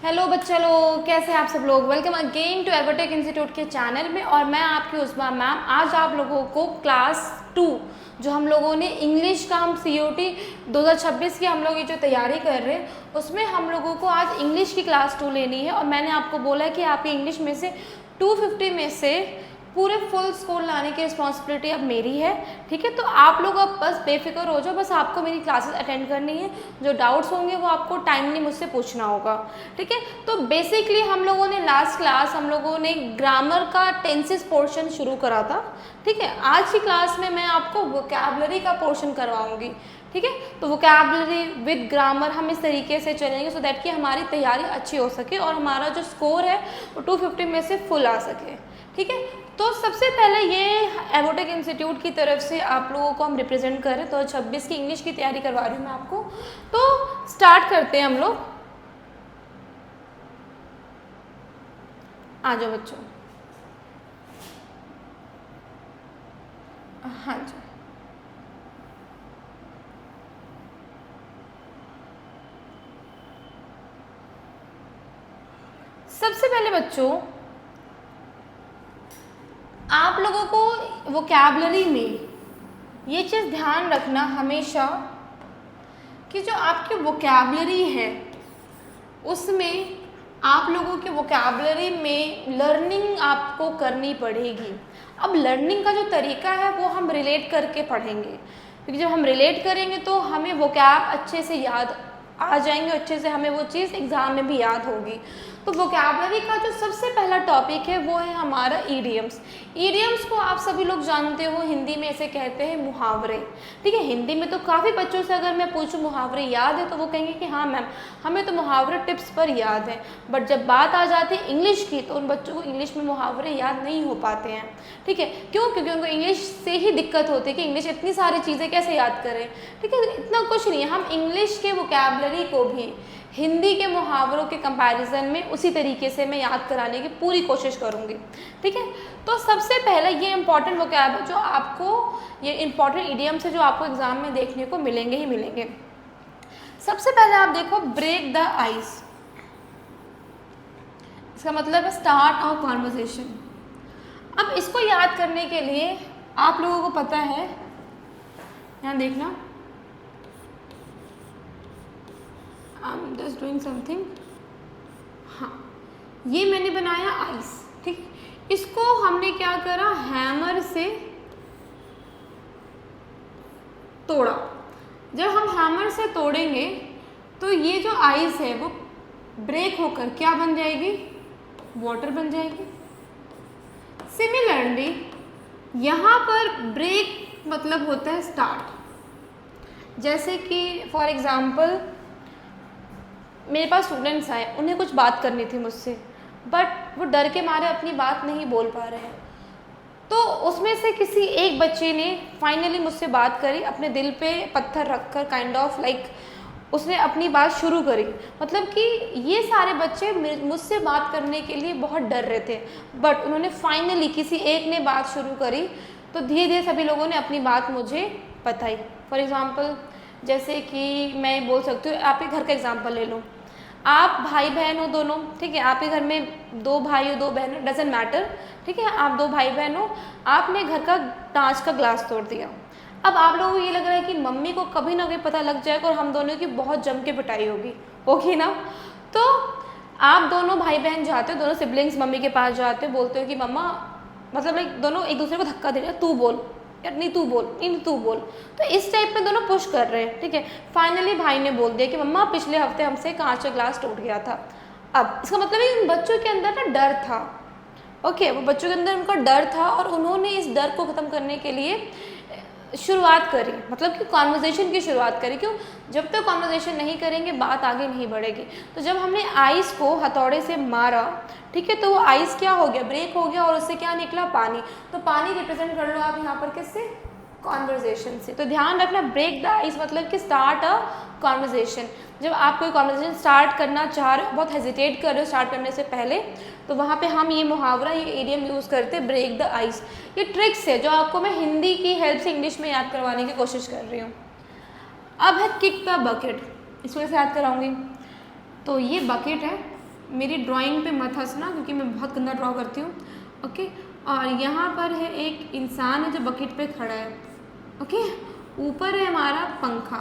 Hello बच्चा लोग, कैसे हैं आप सब लोग। वेलकम अगेन टू एवरटेक इंस्टीट्यूट के चैनल में। और मैं आपकी उस्मा मैम। आज आप लोगों को क्लास 2 जो हम लोगों ने इंग्लिश का हम COT 2026 की हम लोग ये जो तैयारी कर रहे हैं उसमें हम लोगों को आज इंग्लिश की क्लास 2 लेनी है। और मैंने आपको बोला है कि आपकी इंग्लिश में से 250 में से पूरे फुल स्कोर लाने की रिस्पॉन्सिबिलिटी अब मेरी है। ठीक है, तो आप लोग अब बस बेफिक्र हो जाओ, बस आपको मेरी क्लासेस अटेंड करनी है। जो डाउट्स होंगे वो आपको टाइमली मुझसे पूछना होगा। ठीक है, तो बेसिकली हम लोगों ने लास्ट क्लास हम लोगों ने ग्रामर का टेंसेस पोर्शन शुरू करा था। ठीक है, आज की क्लास में मैं आपको वोकैबुलरी का पोर्शन करवाऊंगी। ठीक है, तो वोकैबुलरी विद ग्रामर हम इस तरीके से चलेंगे सो दैट कि हमारी तैयारी अच्छी हो सके और हमारा जो स्कोर है वो 250 में से फुल आ सके। ठीक है, तो सबसे पहले ये एवरटेक इंस्टीट्यूट की तरफ से आप लोगों को हम रिप्रेजेंट कर रहे हैं। तो 26 की इंग्लिश की तैयारी करवा रही हूँ मैं आपको। तो स्टार्ट करते हैं हम लोग। आ जाओ बच्चों। हाँ जी, सबसे पहले बच्चों आप लोगों को वोकैबुलरी में ये चीज़ ध्यान रखना हमेशा कि जो आपकी वोकैबुलरी है उसमें आप लोगों के वोकैबुलरी में लर्निंग आपको करनी पड़ेगी। अब लर्निंग का जो तरीका है वो हम रिलेट करके पढ़ेंगे, क्योंकि जब हम रिलेट करेंगे तो हमें वोकैब अच्छे से याद आ जाएंगे, अच्छे से हमें वो चीज़ एग्ज़ाम में भी याद होगी। तो वोकैबुलरी का जो सबसे पहला टॉपिक है वो है हमारा ईडियम्स। ईडियम्स को आप सभी लोग जानते हो, हिंदी में इसे कहते हैं मुहावरे। ठीक है, हिंदी में तो काफ़ी बच्चों से अगर मैं पूछूं मुहावरे याद है तो वो कहेंगे कि हाँ मैम हमें तो मुहावरे टिप्स पर याद है। बट जब बात आ जाती है इंग्लिश की तो उन बच्चों को इंग्लिश में मुहावरे याद नहीं हो पाते हैं। ठीक है, क्यों? क्योंकि उनको इंग्लिश से ही दिक्कत होती है कि इंग्लिश इतनी सारी चीज़ें कैसे याद करें। ठीक है, इतना कुछ नहीं है। हम इंग्लिश के वोकैबुलरी को भी हिंदी के मुहावरों के कंपैरिजन में उसी तरीके से मैं याद कराने की पूरी कोशिश करूँगी। ठीक है, तो सबसे पहले ये इंपॉर्टेंट वोकैब जो आपको ये इंपॉर्टेंट इडियम से जो आपको एग्जाम में देखने को मिलेंगे ही मिलेंगे। सबसे पहले आप देखो ब्रेक द आइस, इसका मतलब है स्टार्ट अ कॉन्वर्सेशन। अब इसको याद करने के लिए आप लोगों को पता है, यहाँ देखना, I'm just doing something। हाँ, ये मैंने बनाया आइस। ठीक, इसको हमने क्या करा, हैमर से तोड़ा। जब हम हैमर से तोड़ेंगे तो ये जो आइस है वो ब्रेक होकर क्या बन जाएगी, वाटर बन जाएगी। सिमिलरली यहाँ पर ब्रेक मतलब होता है स्टार्ट। जैसे कि फॉर एग्जाम्पल मेरे पास स्टूडेंट्स आए, उन्हें कुछ बात करनी थी मुझसे, बट वो डर के मारे अपनी बात नहीं बोल पा रहे हैं। तो उसमें से किसी एक बच्चे ने फाइनली मुझसे बात करी, अपने दिल पे पत्थर रखकर, काइंड ऑफ लाइक उसने अपनी बात शुरू करी। मतलब कि ये सारे बच्चे मुझसे बात करने के लिए बहुत डर रहे थे, बट उन्होंने फाइनली किसी एक ने बात शुरू करी तो धीरे धीरे सभी लोगों ने अपनी बात मुझे बताई। फॉर एग्ज़ाम्पल जैसे कि मैं बोल सकती हूँ, आप एक घर का एग्जाम्पल ले लो। आप भाई बहन हो दोनों, ठीक है, आपके घर में 2 भाई हो 2 बहन हो, डजेंट मैटर। ठीक है, आप 2 भाई बहन हो, आपने घर का कांच का ग्लास तोड़ दिया। अब आप लोगों को ये लग रहा है कि मम्मी को कभी ना कभी पता लग जाएगा और हम दोनों की बहुत जम के पिटाई होगी ना। तो आप दोनों भाई बहन जाते हो, दोनों सिबलिंग्स मम्मी के पास जाते हो, बोलते हो कि मम्मा, मतलब लाइक दोनों एक दूसरे को धक्का दे रहे हैं, तू बोल यार, नहीं तू बोल, नहीं तू बोल। तो इस टाइप में दोनों पुश कर रहे हैं। ठीक है, फाइनली भाई ने बोल दिया कि मम्मा पिछले हफ्ते हमसे कांच का ग्लास टूट गया था। अब इसका मतलब है इन बच्चों के अंदर ना डर था। ओके, वो बच्चों के अंदर उनका डर था और उन्होंने इस डर को ख़त्म करने के लिए शुरुआत करी, मतलब कि कॉन्वर्जेसन की शुरुआत करी। क्यों? जब तक कॉन्वर्जेसन नहीं करेंगे बात आगे नहीं बढ़ेगी। तो जब हमने आइस को हथौड़े से मारा, ठीक है, तो वो आइस क्या हो गया, ब्रेक हो गया और उससे क्या निकला, पानी। तो पानी रिप्रेजेंट कर लो आप यहाँ पर किससे, कॉन्वर्जेसन से। तो ध्यान रखना, ब्रेक द आइस मतलब कि स्टार्ट अ कॉन्वर्जेसन। जब आप कोई कॉन्वर्जेसन स्टार्ट करना चाह रहे हो, बहुत हेजिटेट कर रहे हो स्टार्ट करने से पहले, तो वहाँ पे हम ये मुहावरा, ये इडियम यूज़ करते हैं, ब्रेक द आइस। ये ट्रिक्स है जो आपको मैं हिंदी की हेल्प से इंग्लिश में याद करवाने की कोशिश कर रही हूँ। अब है किक द बकेट, इसको कैसे याद कराऊंगी। तो ये बकेट है, मेरी ड्राइंग पे मत हंसना क्योंकि मैं बहुत गंदा ड्रॉ करती हूँ। ओके, और यहाँ पर है एक इंसान है जो बकेट पे खड़ा है। ओके, ऊपर है हमारा पंखा।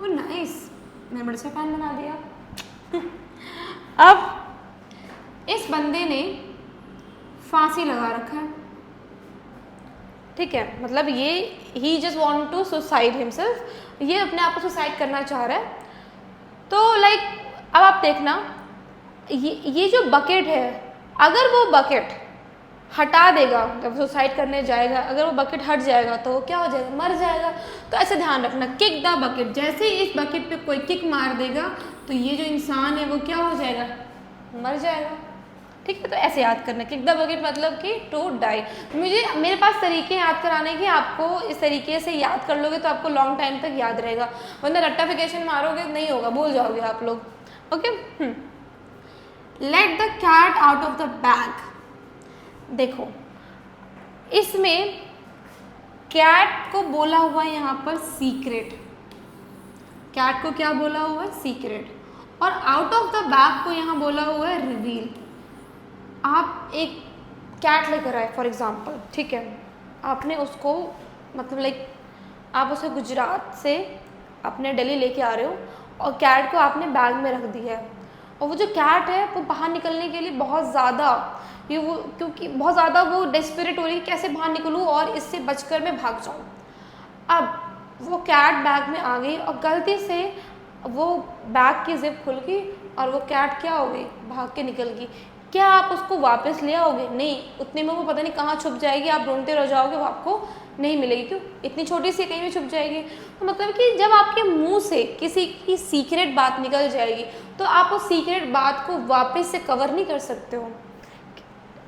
ओ नाइस, मैंने बड़ा सा फैन बना दिया। अब इस बंदे ने फांसी लगा रखा है, ठीक है, मतलब ये ही just want to suicide himself, ये अपने आप को सुसाइड करना चाह रहा है। तो लाइक अब आप देखना, ये जो बकेट है, अगर वो बकेट हटा देगा जब सुसाइड करने जाएगा, अगर वो बकेट हट जाएगा तो वो क्या हो जाएगा, मर जाएगा। तो ऐसे ध्यान रखना, किक द बकेट, जैसे ही इस बकेट पे कोई किक मार देगा तो ये जो इंसान है वो क्या हो जाएगा, मर जाएगा। ठीक है, तो ऐसे याद करना, किक द बकेट मतलब कि टू डाई। मेरे पास तरीके याद कराने के, आपको इस तरीके से याद कर लोगे तो आपको लॉन्ग टाइम तक याद रहेगा, वरना रट्टाफिकेशन मारोगे नहीं होगा, भूल जाओगे आप लोग। Okay, let the cat out of the bag. देखो इसमें कैट को बोला हुआ है यहाँ पर सीक्रेट, कैट को क्या बोला हुआ है, सीक्रेट, और आउट ऑफ द बैग को यहाँ बोला हुआ है रिवील। आप एक कैट लेकर आए फॉर एग्जांपल, ठीक है, आपने उसको मतलब लाइक आप उसे गुजरात से अपने दिल्ली लेके आ रहे हो और कैट को आपने बैग में रख दिया है, और वो जो कैट है वो बाहर निकलने के लिए बहुत ज़्यादा क्योंकि बहुत ज़्यादा वो डेस्परेट हो रही है, कैसे बाहर निकलूँ और इससे बचकर मैं भाग जाऊँ। अब वो कैट बैग में आ गई और गलती से वो बैग की जिप खुल गई और वो कैट क्या हो गई, भाग के निकल गई। क्या आप उसको वापस ले आओगे? नहीं, उतने में वो पता नहीं कहाँ छुप जाएगी, आप ढूंढते रह जाओगे, वो आपको नहीं मिलेगी। क्यों? इतनी छोटी सी कहीं भी छुप जाएगी। तो मतलब कि जब आपके मुंह से किसी की सीक्रेट बात निकल जाएगी तो आप उस सीक्रेट बात को वापस से कवर नहीं कर सकते हो।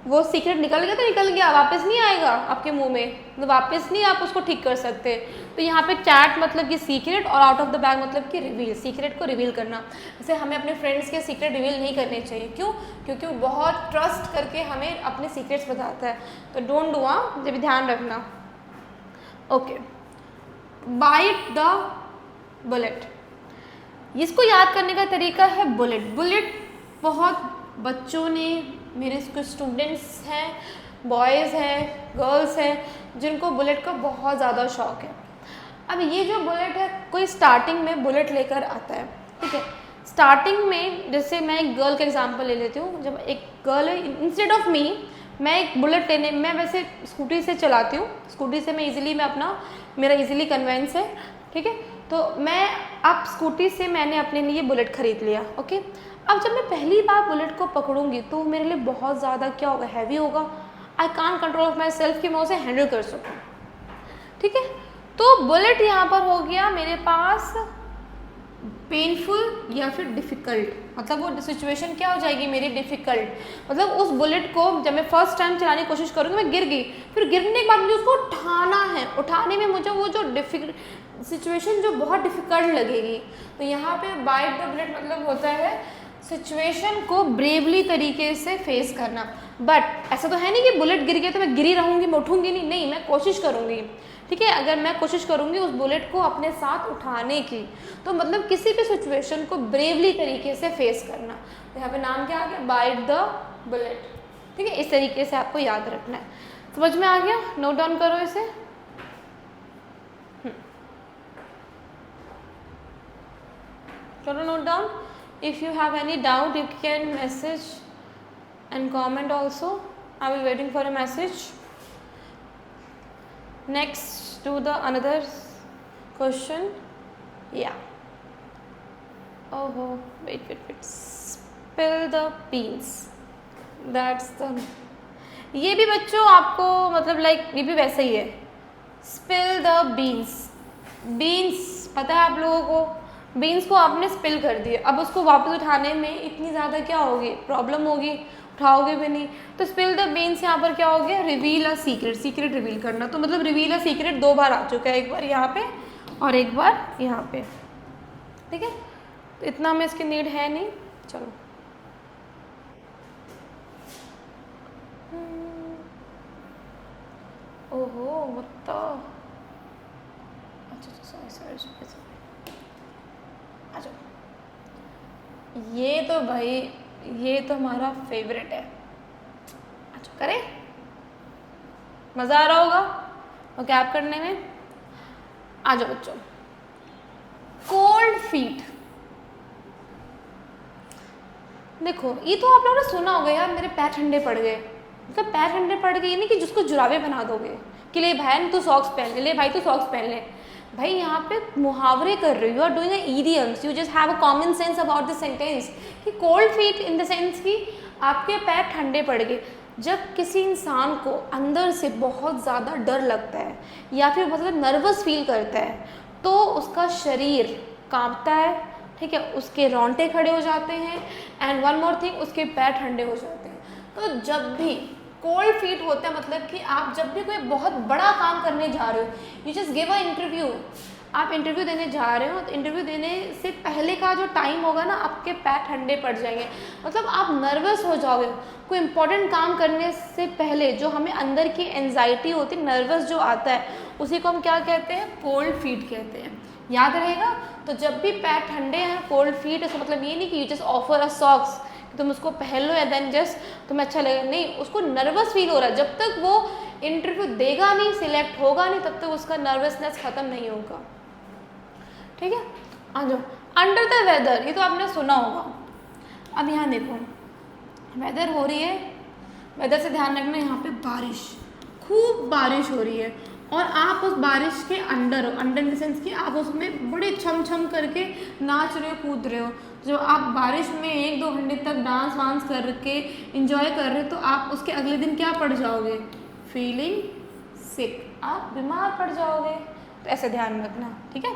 वो सीक्रेट निकल गया तो निकल गया, वापस नहीं आएगा आपके मुंह में, तो वापस नहीं आप उसको ठीक कर सकते। तो यहाँ पे चैट मतलब कि सीक्रेट और आउट ऑफ द बैग मतलब कि रिवील, सीक्रेट को रिवील करना। जैसे हमें अपने फ्रेंड्स के सीक्रेट रिवील नहीं करने चाहिए। क्यों? क्योंकि वो बहुत ट्रस्ट करके हमें अपने सीक्रेट्स बताता है, तो डोंट डू, हाँ, ये भी ध्यान रखना। ओके, बाइट द बुलेट, इसको याद करने का तरीका है बुलेट। बुलेट बहुत बच्चों ने, मेरे कुछ स्टूडेंट्स हैं, बॉयज़ हैं, गर्ल्स हैं, जिनको बुलेट का बहुत ज़्यादा शौक़ है। अब ये जो बुलेट है, कोई स्टार्टिंग में बुलेट लेकर आता है, ठीक है, स्टार्टिंग में जैसे मैं एक गर्ल का एग्जांपल ले लेती हूँ। जब एक गर्ल है, इंस्टेड ऑफ मी, मैं एक बुलेट लेने, मैं वैसे स्कूटी से चलाती हूँ, स्कूटी से मैं ईजिली, मैं अपना, मेरा ईजिली कन्वेंस है, ठीक है, तो मैं अब स्कूटी से मैंने अपने लिए बुलेट ख़रीद लिया। ओके, अब जब मैं पहली बार बुलेट को पकड़ूंगी तो मेरे लिए बहुत ज़्यादा क्या होगा, हैवी होगा। I can't control of my self कि मैं उसे हैंडल कर सकूँ, ठीक है। तो बुलेट यहाँ पर हो गया मेरे पास पेनफुल या फिर डिफ़िकल्ट, मतलब वो सिचुएशन क्या हो जाएगी मेरी, डिफ़िकल्ट। मतलब उस बुलेट को जब मैं फर्स्ट टाइम चलाने की कोशिश करूँगी, मैं गिर गई, फिर गिरने के बाद मुझे उसको उठाना है, उठाने में मुझे वो जो सिचुएशन जो बहुत डिफ़िकल्ट लगेगी। तो यहाँ पे बाइट द बुलेट मतलब होता है सिचुएशन को ब्रेवली तरीके से फेस करना। बट ऐसा तो है नहीं कि बुलेट गिर गया तो मैं गिरी रहूँगी, मैं उठूँगी नहीं, मैं कोशिश करूँगी, ठीक है। अगर मैं कोशिश करूँगी उस बुलेट को अपने साथ उठाने की, तो मतलब किसी भी सिचुएशन को ब्रेवली तरीके से फेस करना। तो यहाँ पे नाम क्या आ गया, बाइट द बुलेट, ठीक है। इस तरीके से आपको याद रखना है। समझ में आ गया? नोट डाउन करो इसे। करो note down. If you have any doubt, you can message and comment also. I will waiting for a message. Next, do the another question. Yeah. Oh, wait. Spill the beans. That's the. ये भी बच्चों आपको मतलब like ये भी वैसे ही है। Spill the beans. Beans पता है आप लोगों को, बीन्स को आपने स्पिल कर दिया, अब उसको वापस उठाने में इतनी ज़्यादा क्या होगी, प्रॉब्लम होगी, उठाओगे भी नहीं। तो स्पिल द बीन्स यहाँ पर क्या हो गया, reveal a secret, secret reveal करना। तो मतलब रिवील अ सीक्रेट 2 बार आ चुका है, एक बार यहाँ पे और एक बार यहाँ पे, ठीक है। तो इतना हमें इसकी नीड है नहीं। चलो ओहो what the, अच्छा सॉरी आ जाओ। ये तो भाई, ये तो हमारा फेवरेट है। अच्छा करें, मज़ा आ रहा होगा और कैप करने में। आ जाओ बच्चों, कोल्ड फीट। देखो ये तो आप लोगों ने सुना होगा यार, मेरे पैर ठंडे पड़ गए। मतलब पैर ठंडे पड़ गए, ये नहीं कि जिसको जुराबे बना दोगे कि ले भाई तू सॉक्स पहन ले, ले भाई तू सॉक्स पहन ले। भाई यहाँ पे मुहावरे कर रही हो, you are doing idioms, you just have a common sense about this sentence कि cold feet in the sense कि आपके पैर ठंडे पड़ गए। जब किसी इंसान को अंदर से बहुत ज़्यादा डर लगता है या फिर बहुत ज़्यादा नर्वस फील करता है तो उसका शरीर कांपता है, ठीक है, उसके रोंगटे खड़े हो जाते हैं एंड वन मोर थिंग, उसके पैर ठंडे हो जाते हैं। तो जब भी कोल्ड फीट होता है मतलब कि आप जब भी कोई बहुत बड़ा काम करने जा रहे हो, you just give a interview, आप इंटरव्यू देने जा रहे हो तो इंटरव्यू देने से पहले का जो टाइम होगा ना, आपके पैर ठंडे पड़ जाएंगे, मतलब आप नर्वस हो जाओगे। कोई इंपॉर्टेंट काम करने से पहले जो हमें अंदर की एंजाइटी होती है, नर्वस जो आता है, उसी को हम क्या कहते हैं, कोल्ड फीट कहते हैं। याद रहेगा। तो जब भी पैर ठंडे हैं, कोल्ड फीट, इसका मतलब ये नहीं कि you just offer a socks कि तुम उसको पहन लो या देन जस्ट तुम्हें अच्छा लगेगा, नहीं, उसको नर्वस फील हो रहा है। जब तक वो इंटरव्यू देगा नहीं, सिलेक्ट होगा नहीं, तब तक उसका नर्वसनेस ख़त्म नहीं होगा, ठीक है। आ जाओ, अंडर द वेदर, ये तो आपने सुना होगा। अब यहाँ देखो, वेदर हो रही है, वेदर से ध्यान रखना, यहाँ पे बारिश, खूब बारिश हो रही है और आप उस बारिश के अंडर हो, अंडर इन द सेंस कि आप उसमें बड़े छम छम करके नाच रहे हो, कूद रहे हो। जब आप बारिश में 1-2 घंटे तक डांस वांस करके इंजॉय कर रहे हो तो आप उसके अगले दिन क्या पड़ जाओगे, फीलिंग सिक, आप बीमार पड़ जाओगे। तो ऐसे ध्यान रखना, ठीक है।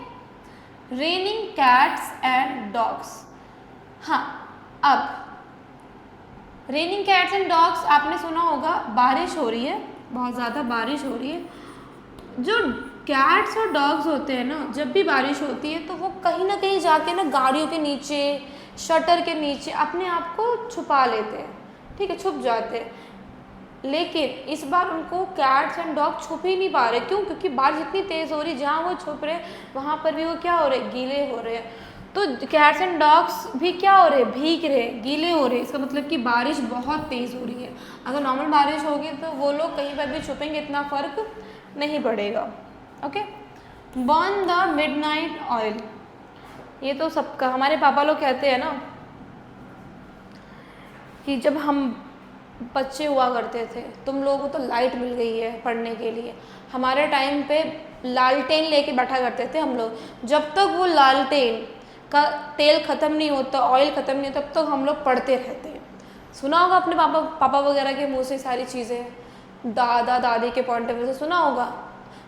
रेनिंग कैट्स एंड डॉग्स, हाँ, अब रेनिंग कैट्स एंड डॉग्स आपने सुना होगा, बारिश हो रही है, बहुत ज़्यादा बारिश हो रही है। जो कैट्स और डॉग्स होते हैं ना, जब भी बारिश होती है तो वो कहीं ना कहीं जाके ना गाड़ियों के नीचे, शटर के नीचे अपने आप को छुपा लेते हैं, ठीक है, छुप जाते हैं। लेकिन इस बार उनको कैट्स एंड डॉग छुप ही नहीं पा रहे, क्यों, क्योंकि बारिश इतनी तेज़ हो रही, जहाँ वो छुप रहे वहाँ पर भी वो क्या हो रहे, गीले हो रहे हैं। तो कैट्स एंड डॉग्स भी क्या हो रहे, भीग रहे, गीले हो रहे। इसका मतलब कि बारिश बहुत तेज़ हो रही है। अगर नॉर्मल बारिश होगी तो वो लोग कहीं पर भी छुपेंगे, इतना फ़र्क नहीं पड़ेगा, okay. Burn the midnight oil, ये तो सबका, हमारे पापा लोग कहते हैं ना कि जब हम बच्चे हुआ करते थे, तुम लोगों को तो लाइट मिल गई है पढ़ने के लिए, हमारे टाइम पे लालटेन लेके बैठा करते थे हम लोग। जब तक वो लालटेन का तेल ख़त्म नहीं होता, ऑयल ख़त्म नहीं होता, तब तक हम लोग पढ़ते रहते हैं। सुना होगा अपने पापा वगैरह के मुँह से सारी चीज़ें, दादा दादी के पॉइंट ऑफ व्यू से सुना होगा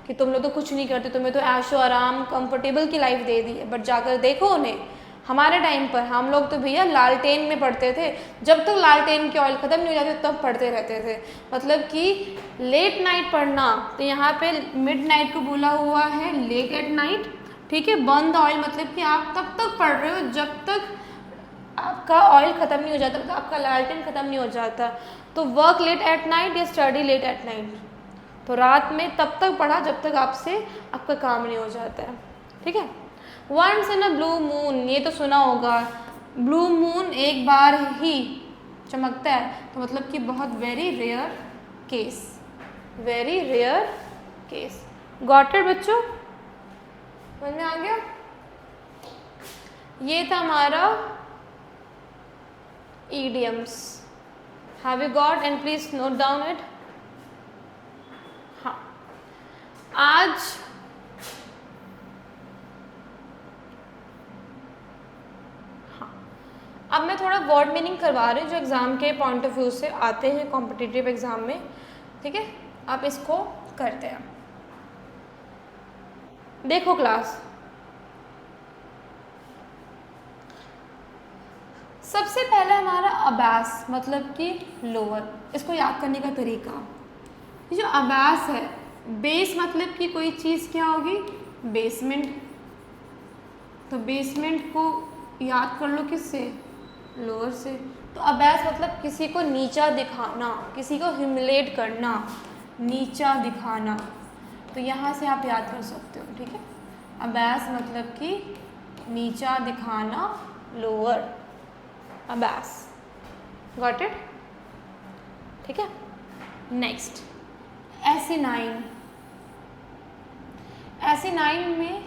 कि तुम लोग तो कुछ नहीं करते, तुम्हें तो ऐशो आराम कंफर्टेबल की लाइफ दे दी है। बट जाकर देखो उन्हें, हमारे टाइम पर हम लोग तो भैया लालटेन में पढ़ते थे, जब तक लालटेन की ऑयल ख़त्म नहीं हो जाती तब पढ़ते रहते थे। मतलब कि लेट नाइट पढ़ना, तो यहाँ पे मिड नाइट को बोला हुआ है लेट एट नाइट, ठीक है। बर्न द ऑयल मतलब कि आप तब तक पढ़ रहे हो जब तक आपका ऑयल ख़त्म नहीं हो जाता, मतलब आपका लालटेन ख़त्म नहीं हो जाता। तो वर्क लेट एट नाइट या स्टडी लेट एट नाइट, तो रात में तब तक पढ़ा जब तक आपसे आपका काम नहीं हो जाता है, ठीक है। Once in a blue moon, ये तो सुना होगा, ब्लू मून एक बार ही चमकता है, तो मतलब कि बहुत very rare case, very rare case. Got it बच्चों, समझ में आ गया। ये था हमारा idioms, have you got, and please note down it। हाँ, आज हाँ, अब मैं थोड़ा वर्ड मीनिंग करवा रही हूँ जो एग्ज़ाम के पॉइंट ऑफ व्यू से आते हैं कॉम्पिटिटिव एग्ज़ाम में, ठीक है। आप इसको करते हैं, देखो क्लास। सबसे पहले हमारा अबास मतलब कि लोअर, इसको याद करने का तरीका, ये जो अबास है, बेस मतलब कि कोई चीज़ क्या होगी, बेसमेंट, तो बेसमेंट को याद कर लो किससे, लोअर से। तो अबास मतलब किसी को नीचा दिखाना, किसी को ह्यूमिलेट करना, नीचा दिखाना, तो यहाँ से आप याद कर सकते हो, ठीक है। अबास मतलब कि नीचा दिखाना, लोअर, अबास। Got it? ठीक है। नेक्स्ट एसिनाइन। एसिनाइन में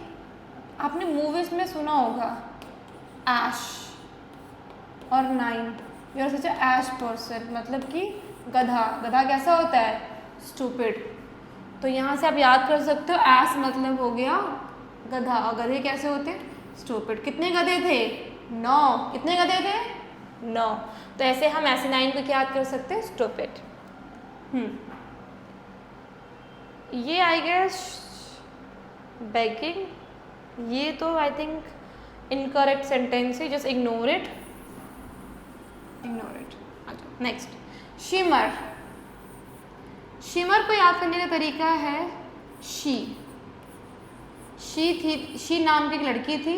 आपने मूवीज में सुना होगा ऐश और nine, you are such a ass person, मतलब कि गधा। गधा कैसा होता है? स्टूपिड। तो यहाँ से आप याद कर सकते हो ऐश मतलब हो गया गधा, और गधे कैसे होते हैं? स्टूपिड। कितने गधे थे? 9। कितने गधे थे? 9। तो ऐसे हम एसिनाइन को क्या याद कर सकते हैं? स्टूपिड। ये आई गेस बेगिंग, ये तो आई थिंक इनकरेक्ट सेंटेंस है, just ignore it, ignore it. अच्छा नेक्स्ट शिमर। शिमर को याद करने का तरीका है शी थी, शी नाम की एक लड़की थी,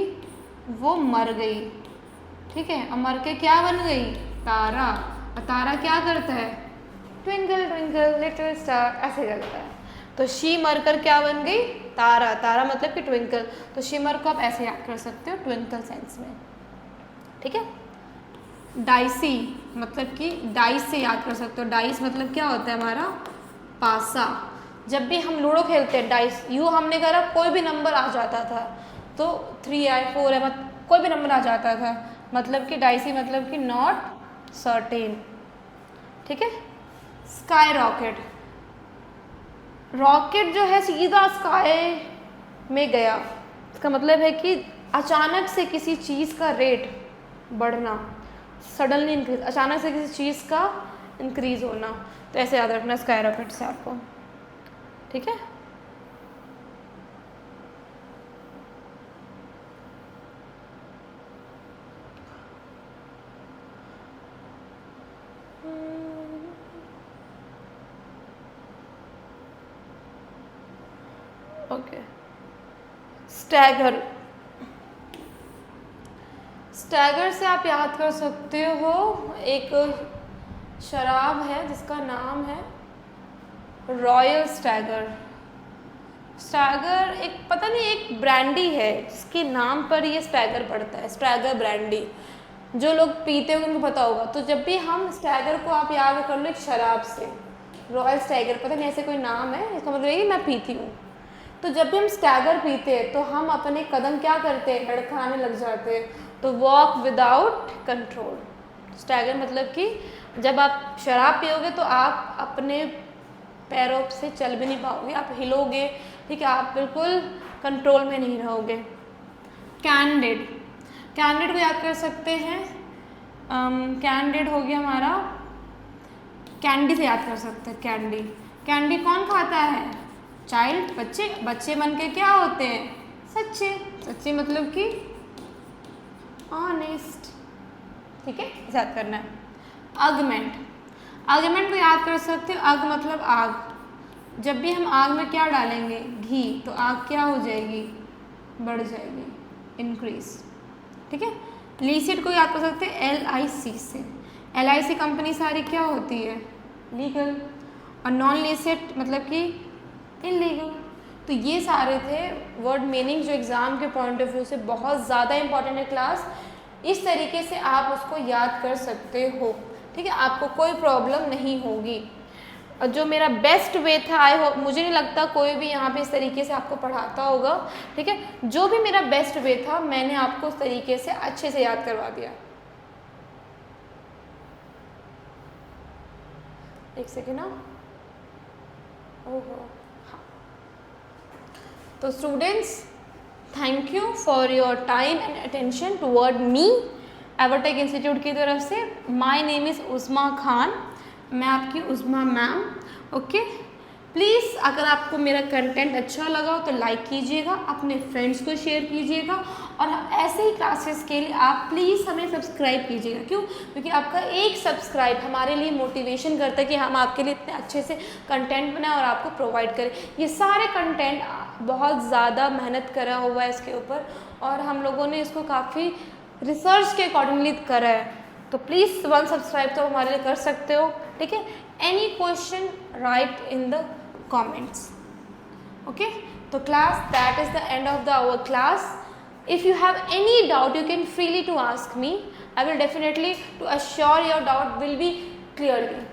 वो मर गई, ठीक है, और मर के क्या बन गई? तारा। और तारा क्या करता है? ट्विंकल ट्विंकल लिटिल स्टार ऐसे करता है। तो शी मरकर क्या बन गई? तारा। तारा मतलब कि ट्विंकल। तो शिमर को आप ऐसे याद कर सकते हो ट्विंकल सेंस में, ठीक है। डाइसी मतलब कि डाइस से याद कर सकते हो। डाइस मतलब क्या होता है हमारा? पासा। जब भी हम लूडो खेलते हैं डाइस यूँ हमने करा, कोई भी नंबर आ जाता था, तो 3 है 4 है, कोई भी नंबर आ जाता था, मतलब कि डाइसी मतलब कि नॉट सर्टेन, ठीक है। Sky rocket. रॉकेट जो है सीधा स्काई में गया, इसका मतलब है कि अचानक से किसी चीज़ का रेट बढ़ना, सडनली इंक्रीज, अचानक से किसी चीज़ का इंक्रीज होना। तो ऐसे याद रखना स्काई रॉकेट से आपको, ठीक है। ओके। स्टैगर। स्टैगर से आप याद कर सकते हो एक शराब है जिसका नाम है रॉयल स्टैगर। स्टैगर एक पता नहीं एक ब्रांडी है जिसके नाम पर ये स्टैगर पड़ता है, स्टैगर ब्रांडी। जो लोग पीते होंगे उनको पता होगा। तो जब भी हम स्टैगर को आप याद कर लो एक शराब से, रॉयल स्टैगर, पता नहीं ऐसे कोई नाम है, इसका मतलब ये कि मैं पीती हूँ। तो जब भी हम स्टैगर पीते हैं तो हम अपने कदम क्या करते हैं? लड़खड़ाने लग जाते हैं। तो वॉक विदाउट कंट्रोल। स्टैगर मतलब कि जब आप शराब पियोगे तो आप अपने पैरों से चल भी नहीं पाओगे, आप हिलोगे, ठीक है, आप बिल्कुल कंट्रोल में नहीं रहोगे। कैंडिड। कैंडिड को याद कर सकते हैं, कैंडिड हो गया हमारा, कैंडी से याद कर सकते हैं। कैंडी, कैंडी कौन खाता है? चाइल्ड, बच्चे। बच्चे बन के क्या होते हैं? सच्चे। सच्चे मतलब कि ऑनेस्ट, ठीक है, याद करना है। आर्गुमेंट। आर्गुमेंट को याद कर सकते हो, अग मतलब आग। जब भी हम आग में क्या डालेंगे? घी, तो आग क्या हो जाएगी? बढ़ जाएगी, इंक्रीज, ठीक है। लीसिट को याद कर सकते हैं LIC से। LIC कंपनी सारी क्या होती है? लीगल। और नॉन लीसिट मतलब कि इलीगल। तो ये सारे थे वर्ड मीनिंग जो एग्ज़ाम के पॉइंट ऑफ व्यू से बहुत ज़्यादा इंपॉर्टेंट है क्लास। इस तरीके से आप उसको याद कर सकते हो, ठीक है, आपको कोई प्रॉब्लम नहीं होगी। और जो मेरा बेस्ट वे था, आई होप, मुझे नहीं लगता कोई भी यहाँ पे इस तरीके से आपको पढ़ाता होगा, ठीक है। जो भी मेरा बेस्ट वे था मैंने आपको उस तरीके से अच्छे से याद करवा दिया। एक सेकेंड ना, ओहो हाँ। तो students, thank you for your time and attention toward me Evertech institute की तरफ से। My name is Usma Khan, मैं आपकी उस्मा मैम, ओके। प्लीज़ अगर आपको मेरा कंटेंट अच्छा लगा हो तो लाइक कीजिएगा, अपने फ्रेंड्स को शेयर कीजिएगा, और ऐसे ही क्लासेस के लिए आप प्लीज़ हमें सब्सक्राइब कीजिएगा। क्यों? क्योंकि आपका एक सब्सक्राइब हमारे लिए मोटिवेशन करता है कि हम आपके लिए इतने अच्छे से कंटेंट बनाएं और आपको प्रोवाइड करें। ये सारे कंटेंट बहुत ज़्यादा मेहनत करा हुआ है इसके ऊपर, और हम लोगों ने इसको काफ़ी रिसर्च के अकॉर्डिंगली करा है। तो प्लीज़ 1 सब्सक्राइब तो हमारे लिए कर सकते हो, ठीक है। Any question write in the comments, okay. तो class, that is the end of the our class. If you have any doubt, you can freely to ask me. I will definitely to assure your doubt will be clearly.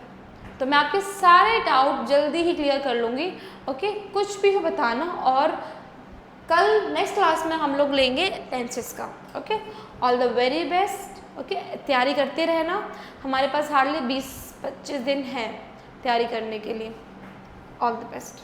तो मैं आपके सारे doubt जल्दी ही clear कर लूँगी. Okay, कुछ भी हो बताना. और कल नेक्स्ट क्लास में हम लोग लेंगे टेंसेस का. Okay, all the very best. Okay, तैयारी करते रहना. हमारे पास हार्डली 20-25 दिन है तैयारी करने के लिए. All the best.